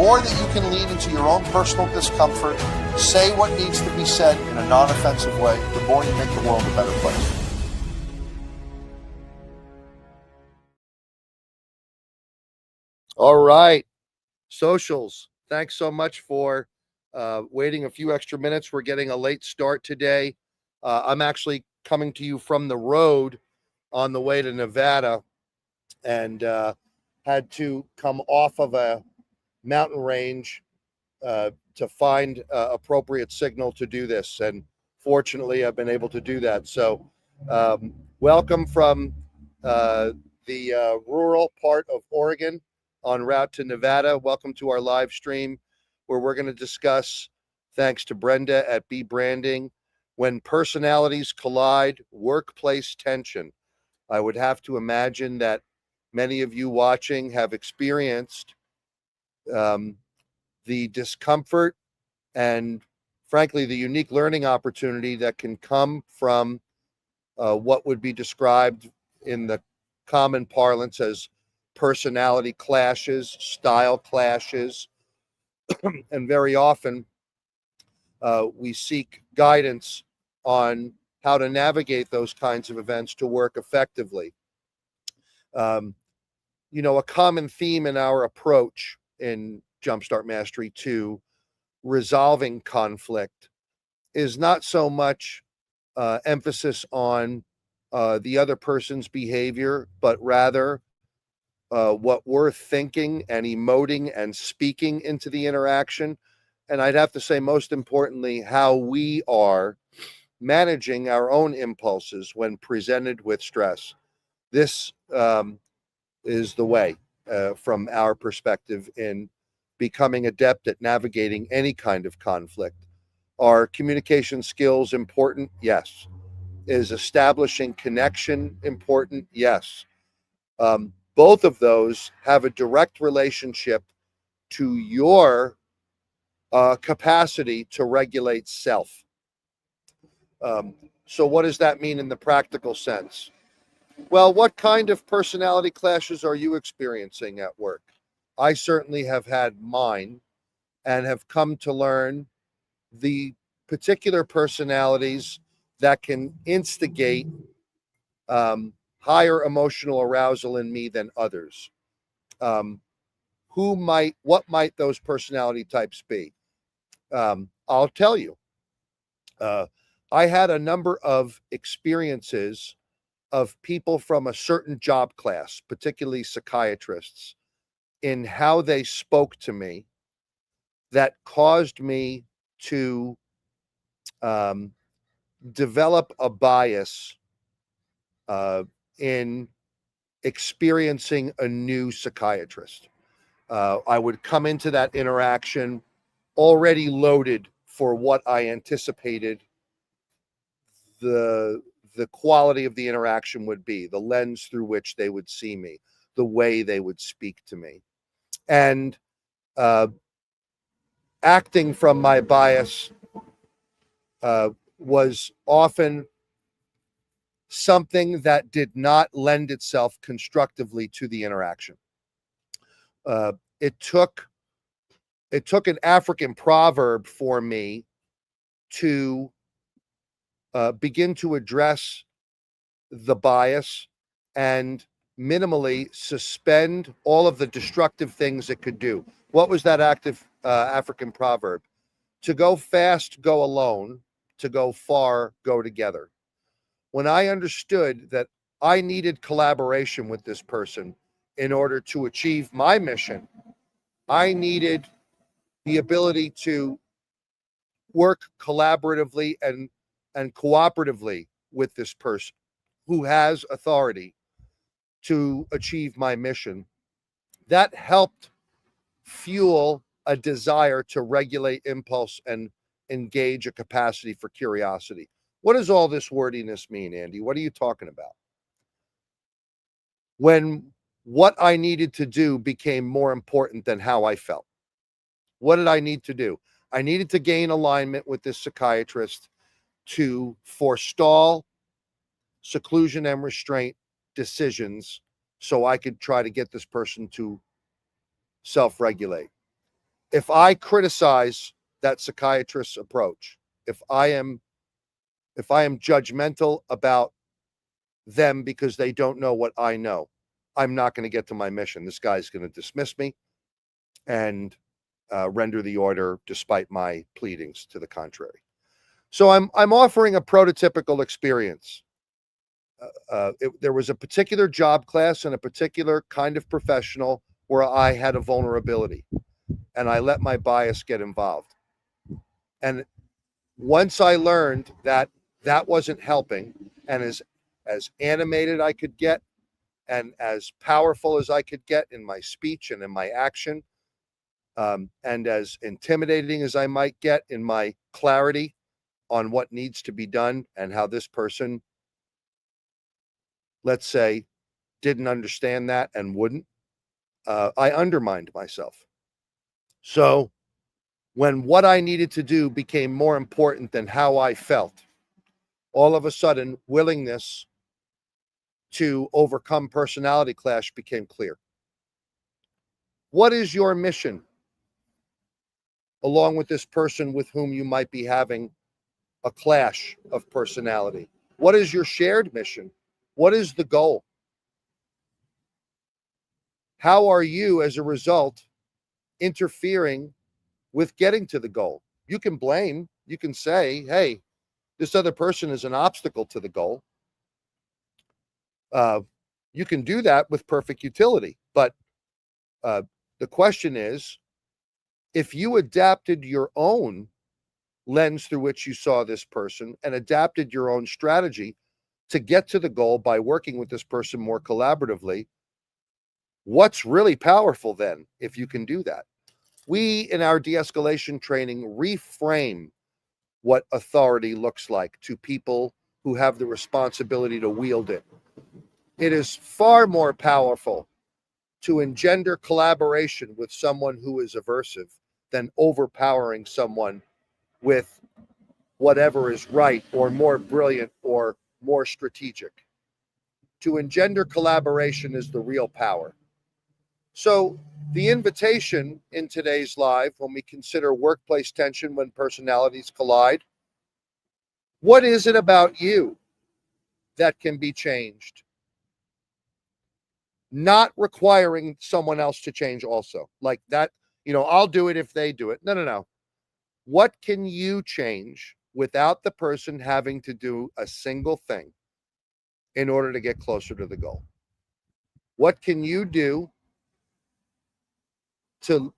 more that you can lean into your own personal discomfort, say what needs to be said in a non-offensive way, the more you make the world a better place. All right, socials. Thanks so much for waiting a few extra minutes. We're getting a late start today. I'm actually coming to you from the road on the way to Nevada, and had to come off of a mountain range to find appropriate signal to do this. And fortunately, I've been able to do that. So welcome from the rural part of Oregon en route to Nevada. Welcome to our live stream where we're going to discuss, thanks to Brenda at B Branding, when personalities collide, workplace tension. I would have to imagine that many of you watching have experienced the discomfort and, frankly, the unique learning opportunity that can come from what would be described in the common parlance as personality clashes, style clashes, and very often we seek guidance on how to navigate those kinds of events to work effectively. A common theme in our approach in Jumpstart Mastery to resolving conflict is not so much emphasis on the other person's behavior, but rather what we're thinking and emoting and speaking into the interaction. And I'd have to say, most importantly, how we are managing our own impulses when presented with stress. This is the way, from our perspective, in becoming adept at navigating any kind of conflict. Are communication skills important? Yes. Is establishing connection important? Yes. Both of those have a direct relationship to your capacity to regulate self. So what does that mean in the practical sense? Well, what kind of personality clashes are you experiencing at work? I certainly have had mine and have come to learn the particular personalities that can instigate higher emotional arousal in me than others. What might those personality types be? I'll tell you. I had a number of experiences of people from a certain job class, particularly psychiatrists, in how they spoke to me that caused me to develop a bias in experiencing a new psychiatrist. I would come into that interaction already loaded for what I anticipated the quality of the interaction would be, the lens through which they would see me, the way they would speak to me. And acting from my bias was often something that did not lend itself constructively to the interaction. It took an African proverb for me to begin to address the bias and minimally suspend all of the destructive things it could do. What was that African proverb? To go fast, go alone. To go far, go together. When I understood that I needed collaboration with this person in order to achieve my mission, I needed the ability to work collaboratively and cooperatively with this person who has authority to achieve my mission. That helped fuel a desire to regulate impulse and engage a capacity for curiosity. What does all this wordiness mean, Andy? What are you talking about? When what I needed to do became more important than how I felt. What did I need to do? I needed to gain alignment with this psychiatrist to forestall seclusion and restraint decisions so I could try to get this person to self-regulate. if I criticize that psychiatrist's approach, if I am judgmental about them because they don't know what I know, I'm not going to get to my mission. This guy's going to dismiss me and render the order despite my pleadings to the contrary. So I'm offering a prototypical experience. There was a particular job class and a particular kind of professional where I had a vulnerability, and I let my bias get involved. And once I learned that that wasn't helping, and as animated I could get, and as powerful as I could get in my speech and in my action, and as intimidating as I might get in my clarity on what needs to be done and how this person, let's say, didn't understand that and wouldn't, I undermined myself. So when what I needed to do became more important than how I felt, all of a sudden, willingness to overcome personality clash became clear. What is your mission along with this person with whom you might be having a clash of personality? What is your shared mission? What is the goal? How are you, as a result, interfering with getting to the goal? You can blame, you can say, hey, this other person is an obstacle to the goal. You can do that with perfect utility. But the question is, if you adapted your own lens through which you saw this person and adapted your own strategy to get to the goal by working with this person more collaboratively, what's really powerful then if you can do that? We, in our de-escalation training, reframe what authority looks like to people who have the responsibility to wield it. It is far more powerful to engender collaboration with someone who is aversive than overpowering someone with whatever is right or more brilliant or more strategic. To engender collaboration is the real power. So the invitation in today's live, when we consider workplace tension when personalities collide, what is it about you that can be changed? Not requiring someone else to change also. Like that, I'll do it if they do it. No. What can you change without the person having to do a single thing in order to get closer to the goal? What can you do to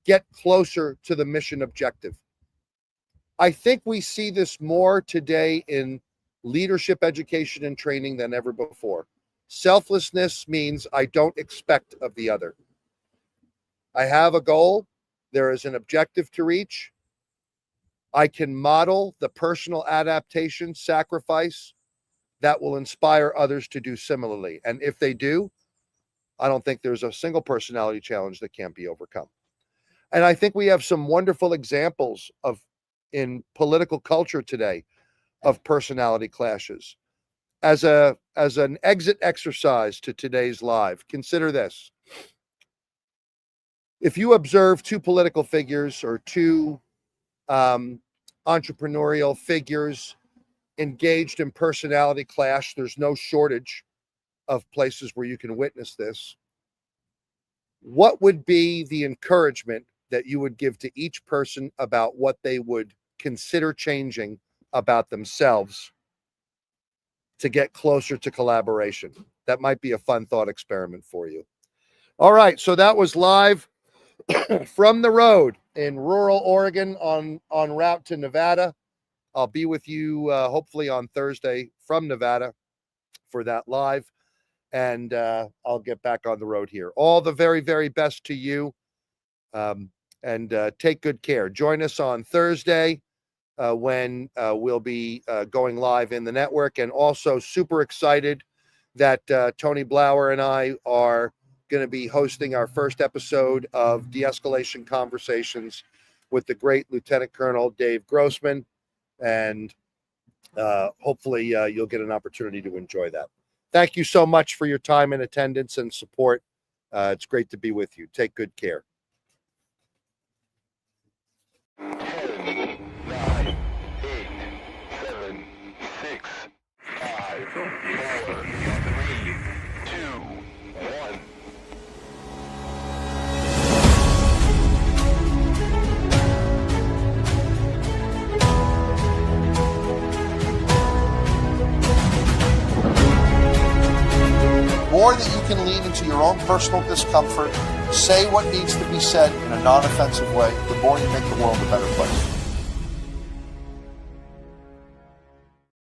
get closer to the mission objective? I think we see this more today in leadership education and training than ever before. Selflessness means I don't expect of the other. I have a goal. There is an objective to reach. I can model the personal adaptation, sacrifice that will inspire others to do similarly. And if they do, I don't think there's a single personality challenge that can't be overcome. And I think we have some wonderful examples in political culture today of personality clashes. As an exit exercise to today's live, consider this. If you observe two political figures or two entrepreneurial figures engaged in personality clash, there's no shortage of places where you can witness this. What would be the encouragement that you would give to each person about what they would consider changing about themselves to get closer to collaboration? That might be a fun thought experiment for you. All right, so that was live from the road in rural Oregon on route to Nevada. I'll be with you hopefully on Thursday from Nevada for that live, and I'll get back on the road here. All the very, very best to you, and take good care. Join us on Thursday when we'll be going live in the network, and also super excited that Tony Blauer and I are going to be hosting our first episode of De-Escalation Conversations with the great Lieutenant Colonel Dave Grossman, and hopefully you'll get an opportunity to enjoy that. Thank you so much for your time and attendance and support. It's great to be with you. Take good care. 10, 9, 8, 7, 6, 5, 4, 3, 2, 1. More that you can lean into your own personal discomfort, say what needs to be said in a non-offensive way, the more you make the world a better place.